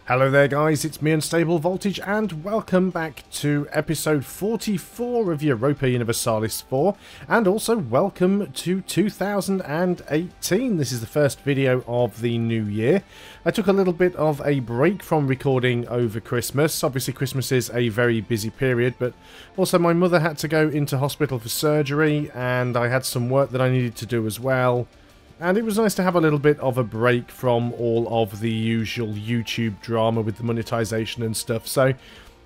Hello there guys, it's me Unstable Voltage and welcome back to episode 44 of Europa Universalis 4 and also welcome to 2018. This is the first video of the new year. I took a little bit of a break from recording over Christmas. Obviously Christmas is a very busy period, but also my mother had to go into hospital for surgery and I had some work that I needed to do as well. And it was nice to have a little bit of a break from all of the usual YouTube drama with the monetization and stuff. So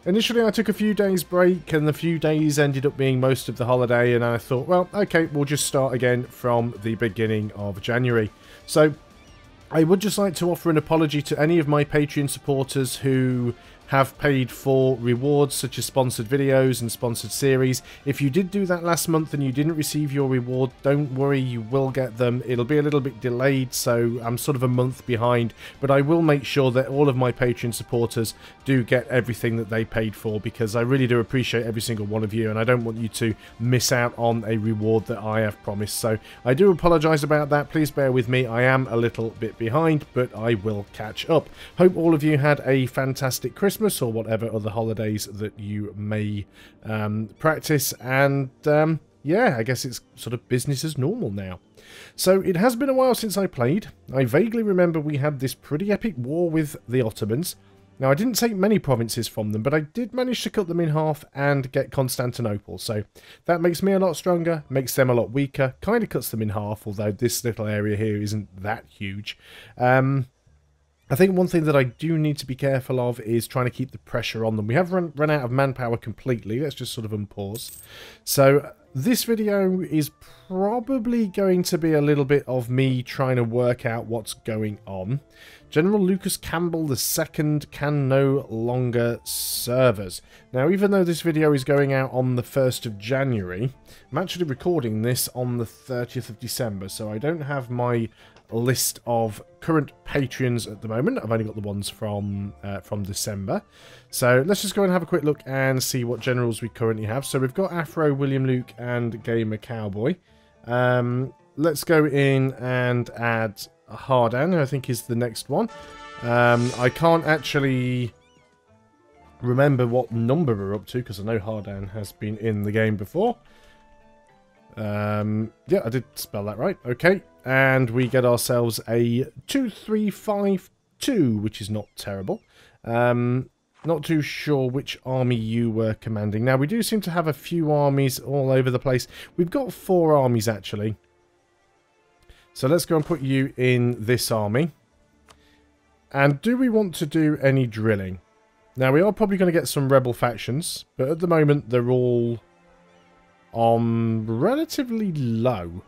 initially I took a few days break and the few days ended up being most of the holiday, and I thought, well, okay, we'll just start again from the beginning of January. So I would just like to offer an apology to any of my Patreon supporters who have paid for rewards such as sponsored videos and sponsored series. If you did do that last month and you didn't receive your reward, don't worry, you will get them. It'll be a little bit delayed, so I'm sort of a month behind, but I will make sure that all of my Patreon supporters do get everything that they paid for, because I really do appreciate every single one of you and I don't want you to miss out on a reward that I have promised. So I do apologise about that. Please bear with me. I am a little bit behind, but I will catch up. Hope all of you had a fantastic Christmas or whatever other holidays that you may practice, and yeah, I guess it's sort of business as normal now. So it has been a while since I played. I vaguely remember we had this pretty epic war with the Ottomans. Now I didn't take many provinces from them, but I did manage to cut them in half and get Constantinople, so that makes me a lot stronger, makes them a lot weaker, kind of cuts them in half, although this little area here isn't that huge. I think one thing that I do need to be careful of is trying to keep the pressure on them. We have run out of manpower completely. Let's just sort of unpause. So this video is probably going to be a little bit of me trying to work out what's going on. General Lucas Campbell II can no longer serve us. Now, even though this video is going out on the 1st of January, I'm actually recording this on the 30th of December, so I don't have my list of current patrons at the moment. I've only got the ones from December. So let's just go and have a quick look and see what generals we currently have. So we've got Afro, William Luke, and Gamer Cowboy. Let's go in and add Hardan, who I think is the next one. I can't actually remember what number we're up to, because I know Hardan has been in the game before. Yeah, I did spell that right. Okay, and we get ourselves a 2352, which is not terrible. Not too sure which army you were commanding. Now, we do seem to have a few armies all over the place. We've got 4 armies, actually. So let's go and put you in this army. And do we want to do any drilling? Now, we are probably going to get some rebel factions, but at the moment, they're all on relatively low.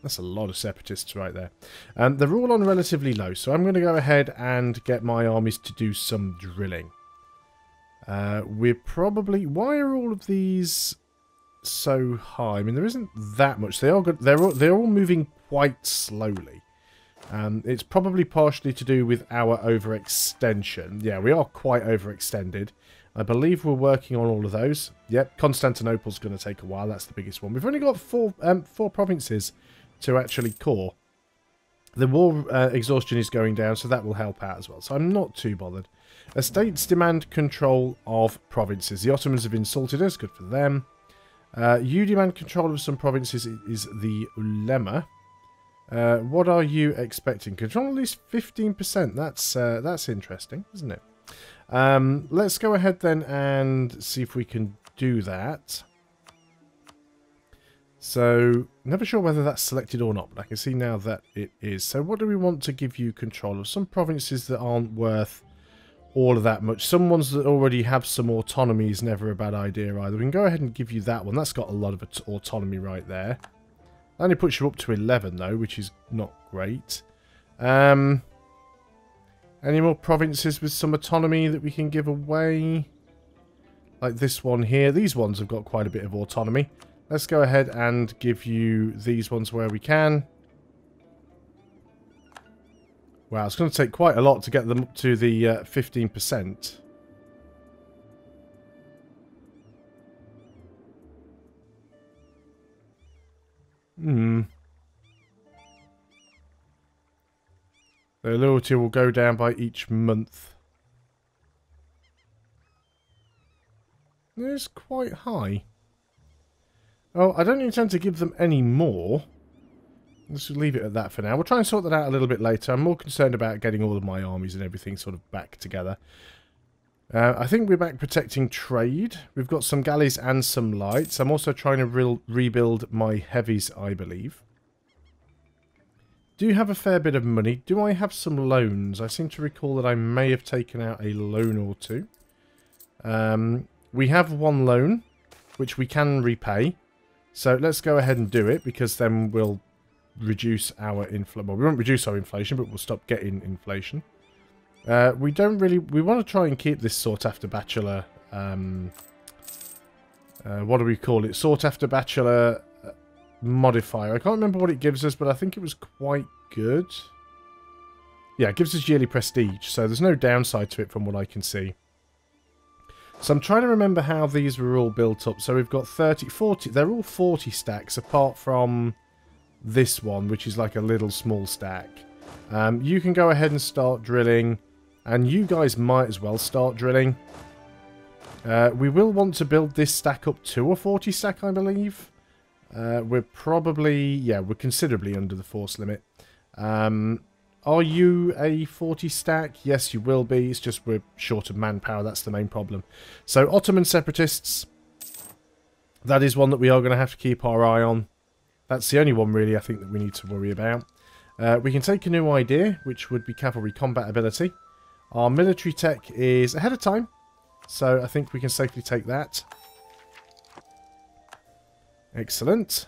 That's a lot of separatists right there. They're all on relatively low, so I'm going to go ahead and get my armies to do some drilling. We're probably... Why are all of these so high? I mean, there isn't that much. They are good. They're all moving quite slowly. It's probably partially to do with our overextension. Yeah, we are quite overextended. I believe we're working on all of those. Yep, Constantinople's going to take a while. That's the biggest one. We've only got four provinces to actually core. The war exhaustion is going down, so that will help out as well. So I'm not too bothered. Estates demand control of provinces. The Ottomans have insulted us. Good for them. You demand control of some provinces is the Ulema. What are you expecting? Control at least 15%. That's interesting, isn't it? Let's go ahead then and see if we can do that. So, never sure whether that's selected or not, but I can see now that it is. So what do we want to give you control of? Some provinces that aren't worth all of that much. Some ones that already have some autonomy is never a bad idea either. We can go ahead and give you that one. That's got a lot of autonomy right there. That only puts you up to 11 though, which is not great. Any more provinces with some autonomy that we can give away? Like this one here. These ones have got quite a bit of autonomy. Let's go ahead and give you these ones where we can. Wow, it's going to take quite a lot to get them up to the 15%. Their loyalty will go down by each month. It's quite high. Oh, I don't intend to give them any more. Let's leave it at that for now. We'll try and sort that out a little bit later. I'm more concerned about getting all of my armies and everything sort of back together. I think we're back protecting trade. We've got some galleys and some lights. I'm also trying to rebuild my heavies, I believe. Do have a fair bit of money. Do I have some loans? I seem to recall that I may have taken out a loan or two. We have one loan, which we can repay. So let's go ahead and do it, because then we'll reduce our inflation. Well, we won't reduce our inflation, but we'll stop getting inflation. We don't really... We want to try and keep this sought-after bachelor... what do we call it? Sought-after bachelor modifier. I can't remember what it gives us, but I think it was quite good. Yeah, it gives us yearly prestige, so there's no downside to it from what I can see. So I'm trying to remember how these were all built up. So we've got 30, 40... They're all 40 stacks, apart from this one, which is like a little small stack. You can go ahead and start drilling, and you guys might as well start drilling. We will want to build this stack up to a 40 stack, I believe. We're probably... Yeah, we're considerably under the force limit. Are you a 40 stack? Yes, you will be. It's just we're short of manpower. That's the main problem. So, Ottoman separatists. That is one that we are going to have to keep our eye on. That's the only one, really, I think, that we need to worry about. We can take a new idea, which would be cavalry combat ability. Our military tech is ahead of time, so I think we can safely take that. Excellent.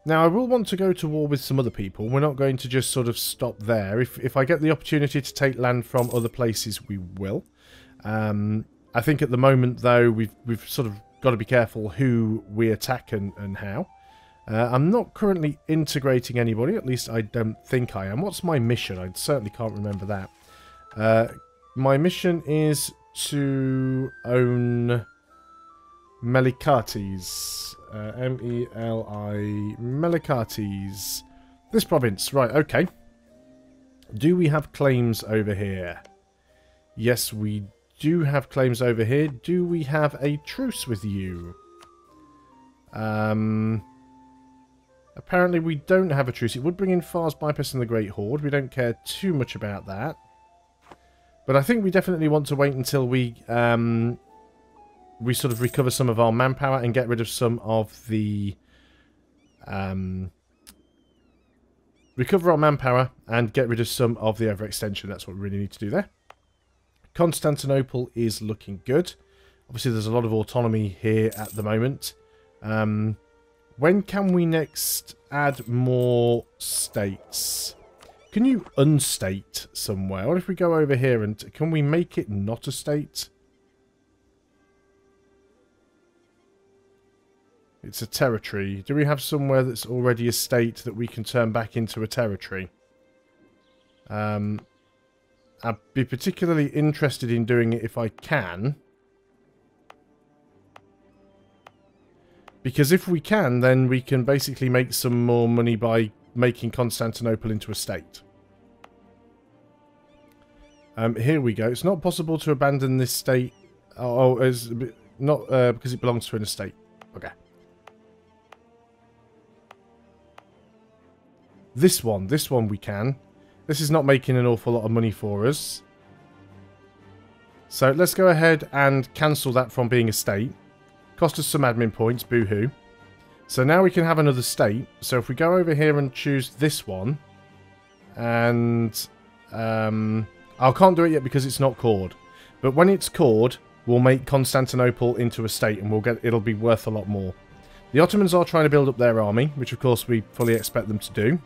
Now, I will want to go to war with some other people. We're not going to just sort of stop there. If I get the opportunity to take land from other places, we will. I think at the moment, though, we've sort of got to be careful who we attack and how. I'm not currently integrating anybody, at least I don't think I am. What's my mission? I certainly can't remember that. My mission is to own Melikates. M-E-L-I... Melikates. This province. Right, okay. Do we have claims over here? Yes, we do have claims over here. Do we have a truce with you? Apparently we don't have a truce. It would bring in Fars, Bypass and the Great Horde. We don't care too much about that. But I think we definitely want to wait until we sort of recover some of our manpower and get rid of some of the... recover our manpower and get rid of some of the overextension. That's what we really need to do there. Constantinople is looking good. Obviously, there's a lot of autonomy here at the moment. When can we next add more states? Can you unstate somewhere? What if we go over here and... Can we make it not a state? It's a territory. Do we have somewhere that's already a state that we can turn back into a territory? I'd be particularly interested in doing it if I can. Because if we can, then we can basically make some more money by making Constantinople into a state. Here we go. It's not possible to abandon this state. Oh, it's not because it belongs to an estate. Okay. This one we can. This is not making an awful lot of money for us. So let's go ahead and cancel that from being a state. Cost us some admin points, boo-hoo. So now we can have another state. So if we go over here and choose this one, and I can't do it yet because it's not cored. But when it's cored, we'll make Constantinople into a state, and it'll be worth a lot more. The Ottomans are trying to build up their army, which of course we fully expect them to do.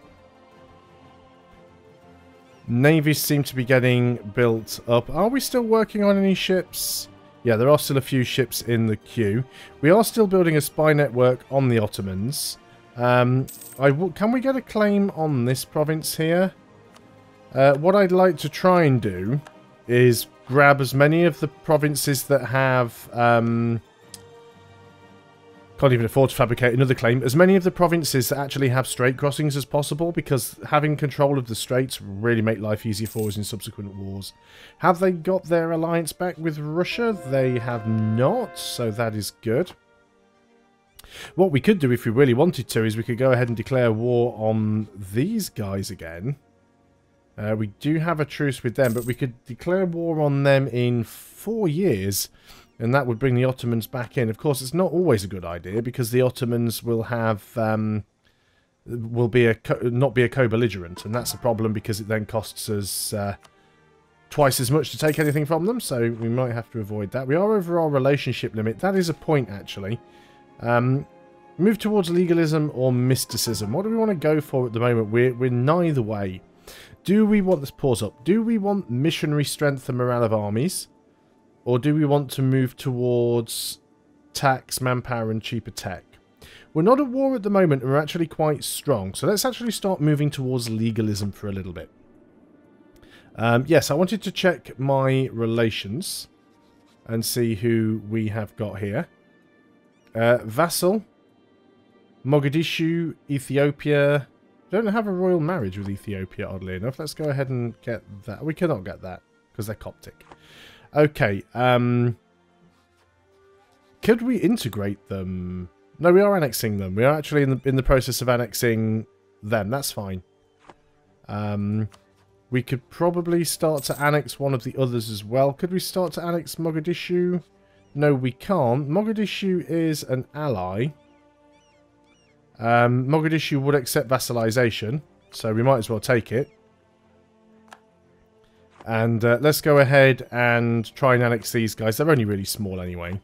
Navies seem to be getting built up. Are we still working on any ships? Yeah, there are still a few ships in the queue. We are still building a spy network on the Ottomans. Can we get a claim on this province here? What I'd like to try and do is grab as many of the provinces that have Can't even afford to fabricate another claim. As many of the provinces that actually have strait crossings as possible, because having control of the straits really make life easier for us in subsequent wars. Have they got their alliance back with Russia? They have not, so that is good. What we could do if we really wanted to is we could go ahead and declare war on these guys again. We do have a truce with them, but we could declare war on them in 4 years, and that would bring the Ottomans back in. Of course, it's not always a good idea, because the Ottomans will have not be a co-belligerent, and that's a problem because it then costs us twice as much to take anything from them, so we might have to avoid that. We are over our relationship limit. That is a point, actually. Move towards legalism or mysticism. What do we want to go for at the moment? We're neither way. Do we want this? Pause up. Do we want missionary strength and morale of armies, or do we want to move towards tax, manpower, and cheaper tech? We're not at war at the moment, and we're actually quite strong. So let's actually start moving towards legalism for a little bit. Yes, I wanted to check my relations and see who we have got here. Vassal, Mogadishu, Ethiopia. Don't have a royal marriage with Ethiopia, oddly enough. Let's go ahead and get that. We cannot get that because they're Coptic. Okay. Could we integrate them? No, we are annexing them. We are actually in the process of annexing them. That's fine. We could probably start to annex one of the others as well. Could we start to annex Mogadishu? No, we can't. Mogadishu is an ally. Mogadishu would accept vassalization, so we might as well take it. And let's go ahead and try and annex these guys. They're only really small anyway.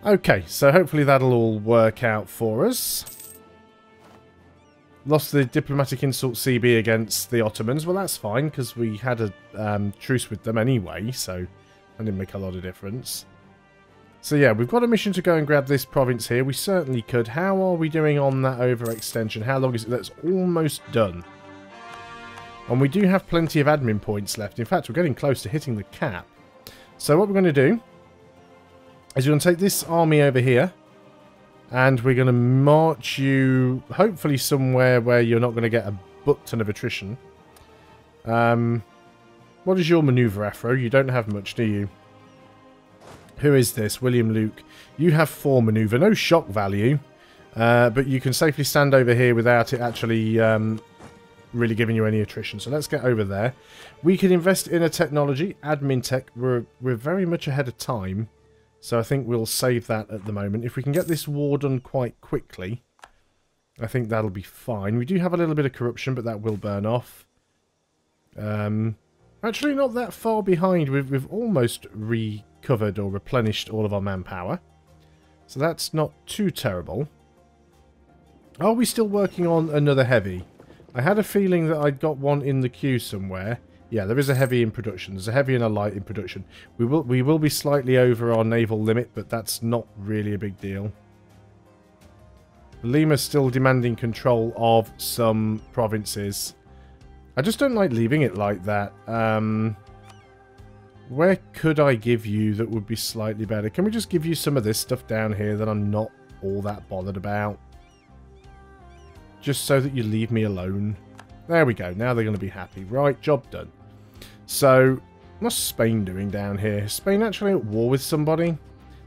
Okay, so hopefully that'll all work out for us. Lost the diplomatic insult CB against the Ottomans. Well, that's fine, because we had a truce with them anyway, so that didn't make a lot of difference. So yeah, we've got a mission to go and grab this province here. We certainly could. How are we doing on that overextension? How long is it? That's almost done. And we do have plenty of admin points left. In fact, we're getting close to hitting the cap. So what we're going to do is we're going to take this army over here. And we're going to march you, hopefully somewhere where you're not going to get a butt ton of attrition. What is your maneuver, Afro? You don't have much, do you? Who is this? William Luke. You have 4 maneuver. No shock value. But you can safely stand over here without it actually really giving you any attrition. So let's get over there. We can invest in a technology. Admin tech. We're very much ahead of time. So I think we'll save that at the moment. If we can get this war done quite quickly, I think that'll be fine. We do have a little bit of corruption, but that will burn off. Actually, not that far behind. We've almost recovered or replenished all of our manpower. So that's not too terrible. Are we still working on another heavy? I had a feeling that I'd got one in the queue somewhere. Yeah, there is a heavy in production. There's a heavy and a light in production. We will be slightly over our naval limit, but that's not really a big deal. Lima's still demanding control of some provinces. I just don't like leaving it like that. Where could I give you that would be slightly better? Can we just give you some of this stuff down here that I'm not all that bothered about? Just so that you leave me alone. There we go. Now they're going to be happy. Right, job done. So, what's Spain doing down here? Is Spain actually at war with somebody?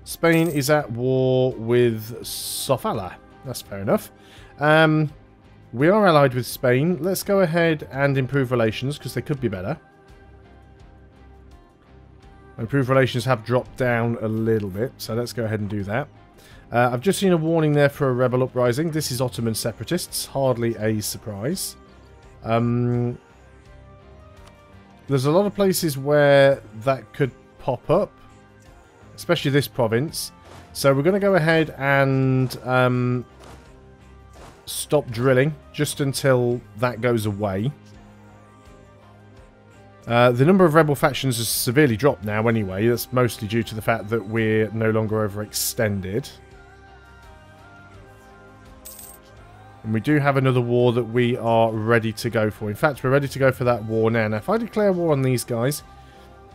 Spain is at war with Sofala. That's fair enough. We are allied with Spain. Let's go ahead and improve relations, because they could be better. Improved relations have dropped down a little bit, so let's go ahead and do that. I've just seen a warning there for a rebel uprising. This is Ottoman separatists. Hardly a surprise. There's a lot of places where that could pop up, especially this province. So we're going to go ahead and stop drilling just until that goes away. The number of rebel factions has severely dropped now anyway. That's mostly due to the fact that we're no longer overextended. And we do have another war that we are ready to go for. In fact, we're ready to go for that war now. Now, if I declare war on these guys,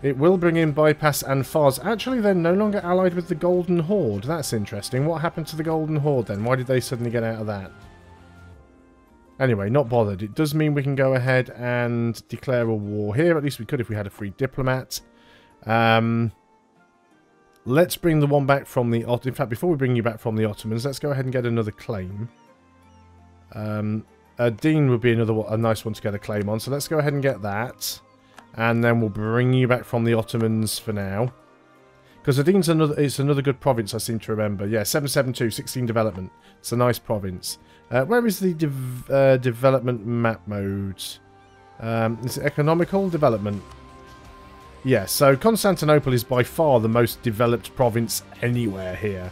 It will bring in Bypass and Fars. Actually, they're no longer allied with the Golden Horde. That's interesting. What happened to the Golden Horde then? Why did they suddenly get out of that? Anyway, not bothered. It does mean we can go ahead and declare a war here. At least we could if we had a free diplomat. Let's bring the one back from the... In fact, before we bring you back from the Ottomans, let's go ahead and get another claim. Dean would be a nice one to get a claim on. So let's go ahead and get that. And then we'll bring you back from the Ottomans for now. Because Adin's another good province, I seem to remember. Yeah, 772, 16 development. It's a nice province. Where is the development map mode? Is it economical development? Yeah, so Constantinople is by far the most developed province anywhere here.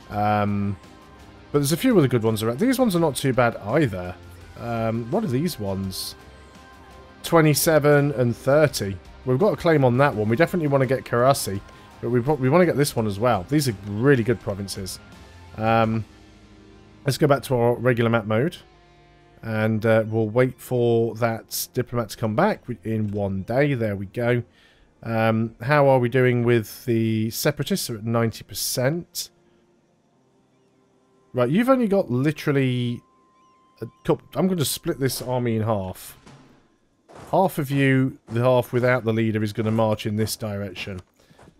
But there's a few other good ones around. These ones are not too bad either. What are these ones? 27 and 30. We've got a claim on that one. We definitely want to get Karasi, but we want to get this one as well. These are really good provinces. Let's go back to our regular map mode, and we'll wait for that diplomat to come back in 1 day. There we go. How are we doing with the separatists? We're at 90%. Right, you've only got literally a couple. I'm going to split this army in half. Half of you, the half without the leader, is going to march in this direction.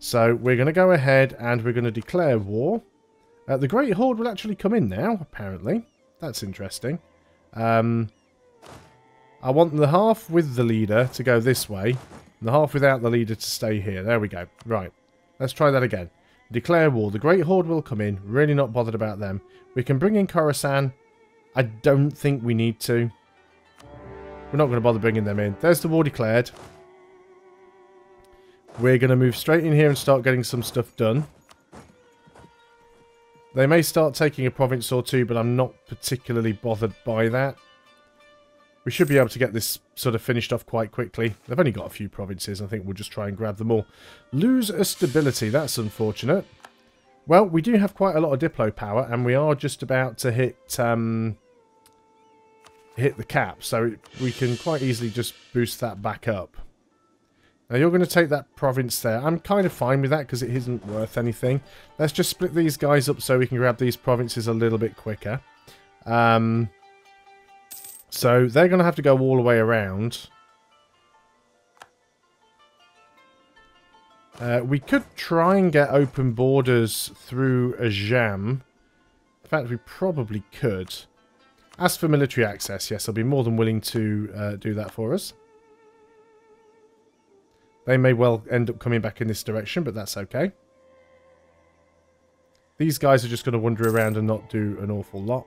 So we're going to go ahead and we're going to declare war. The Great Horde will actually come in now, apparently. That's interesting. I want the half with the leader to go this way, and the half without the leader to stay here. There we go. Right. Let's try that again. Declare war. The Great Horde will come in. Really not bothered about them. We can bring in Khorasan. I don't think we need to. We're not going to bother bringing them in. There's the war declared. We're going to move straight in here and start getting some stuff done. They may start taking a province or two, but I'm not particularly bothered by that. We should be able to get this sort of finished off quite quickly. They've only got a few provinces. I think we'll just try and grab them all. Lose a stability. That's unfortunate. Well, we do have quite a lot of Diplo power, and we are just about to hit the cap, so we can quite easily just boost that back up. Now you're going to take that province there. I'm kind of fine with that because it isn't worth anything. Let's just split these guys up so we can grab these provinces a little bit quicker. So they're going to have to go all the way around. We could try and get open borders through Ajam. In fact, we probably could. As for military access, yes, I'll be more than willing to do that for us. They may well end up coming back in this direction, but that's okay. These guys are just going to wander around and not do an awful lot.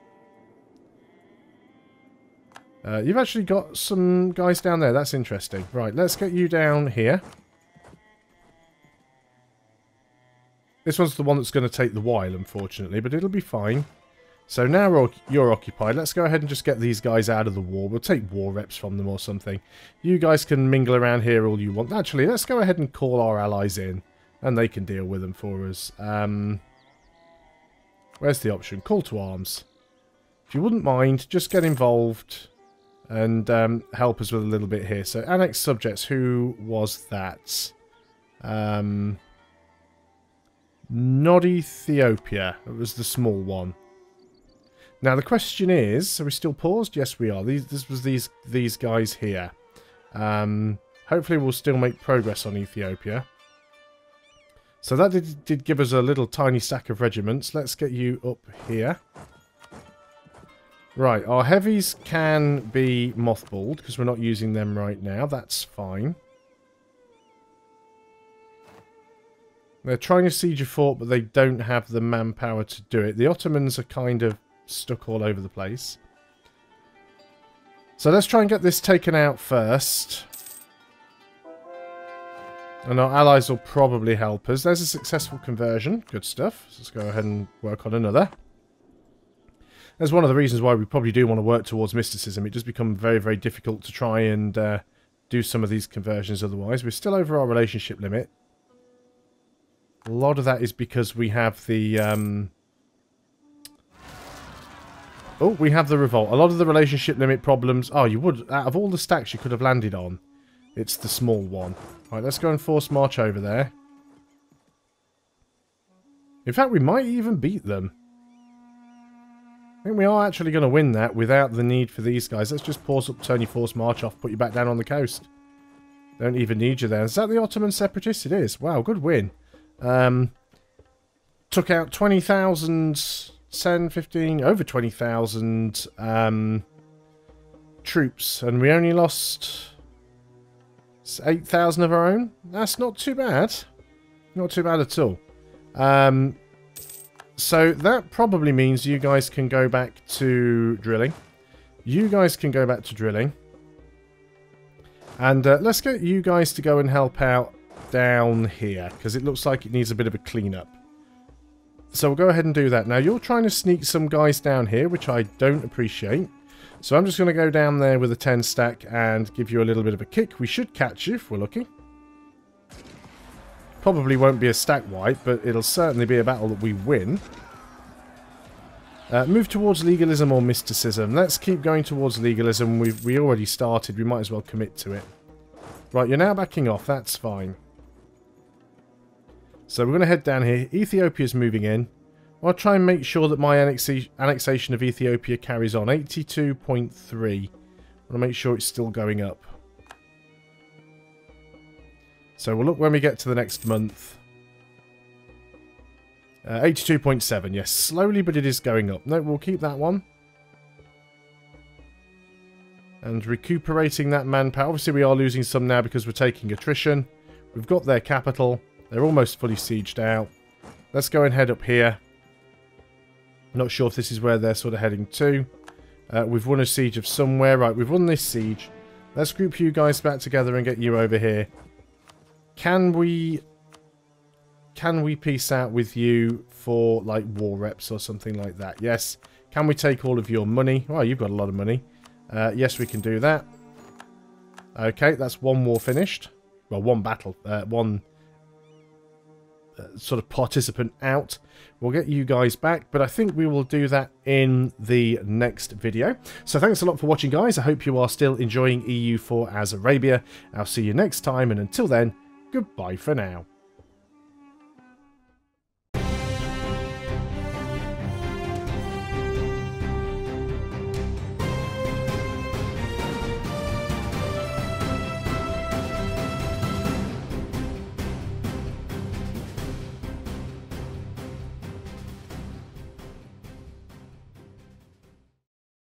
You've actually got some guys down there. That's interesting. Right, let's get you down here. This one's the one that's going to take the while, unfortunately, but it'll be fine. So now you're occupied. Let's go ahead and just get these guys out of the war. We'll take war reps from them or something. You guys can mingle around here all you want. Actually, let's go ahead and call our allies in, and they can deal with them for us. Where's the option? Call to arms. If you wouldn't mind, just get involved and help us with a little bit here. So, annex subjects. Who was that? Not Ethiopia. It was the small one. Now the question is, are we still paused? Yes, we are. This was these guys here. Hopefully we'll still make progress on Ethiopia. So that did give us a little tiny stack of regiments. Let's get you up here. Right, our heavies can be mothballed because we're not using them right now. That's fine. They're trying to siege a fort, but they don't have the manpower to do it. The Ottomans are kind of stuck all over the place. So let's try and get this taken out first. And our allies will probably help us. There's a successful conversion. Good stuff. So let's go ahead and work on another. That's one of the reasons why we probably do want to work towards mysticism. It does become very, very difficult to try and do some of these conversions otherwise. We're still over our relationship limit. A lot of that is because we have the... Oh, we have the revolt. A lot of the relationship limit problems... Oh, you would... Out of all the stacks you could have landed on, It's the small one. Right, let's go and force march over there. In fact, we might even beat them. I think we are actually going to win that without the need for these guys. Let's just pause up, turn your force march off, put you back down on the coast. Don't even need you there. Is that the Ottoman separatists? It is. Wow, good win. Took out 20,000, 10, 15, over 20,000 troops. And we only lost 8,000 of our own. That's not too bad. Not too bad at all. So that probably means you guys can go back to drilling. You guys can go back to drilling. And let's get you guys to go and help out down here, because it looks like it needs a bit of a cleanup. So we'll go ahead and do that. Now, you're trying to sneak some guys down here, which I don't appreciate. So I'm just going to go down there with a 10 stack and give you a little bit of a kick. We should catch you if we're lucky. Probably won't be a stack wipe, but it'll certainly be a battle that we win. Move towards legalism or mysticism. Let's keep going towards legalism. We already started. We might as well commit to it. Right, you're now backing off. That's fine. So we're going to head down here. Ethiopia's moving in. I'll try and make sure that my annexation of Ethiopia carries on. 82.3. I want to make sure it's still going up. So we'll look when we get to the next month. 82.7, yes. Slowly, but it is going up. No, we'll keep that one. And recuperating that manpower. Obviously, we are losing some now because we're taking attrition. We've got their capital. They're almost fully sieged out. Let's go and head up here. Not sure if this is where they're sort of heading to. We've won a siege of somewhere. Right, we've won this siege. Let's group you guys back together and get you over here. Can we peace out with you for, like, war reps or something like that? Yes. Can we take all of your money? Well, you've got a lot of money. Yes, we can do that. Okay, that's one war finished. Well, one battle. One sort of participant out. We'll get you guys back, but I think we will do that in the next video. So thanks a lot for watching, guys. I hope you are still enjoying EU4 as Arabia. I'll see you next time, and until then, goodbye for now.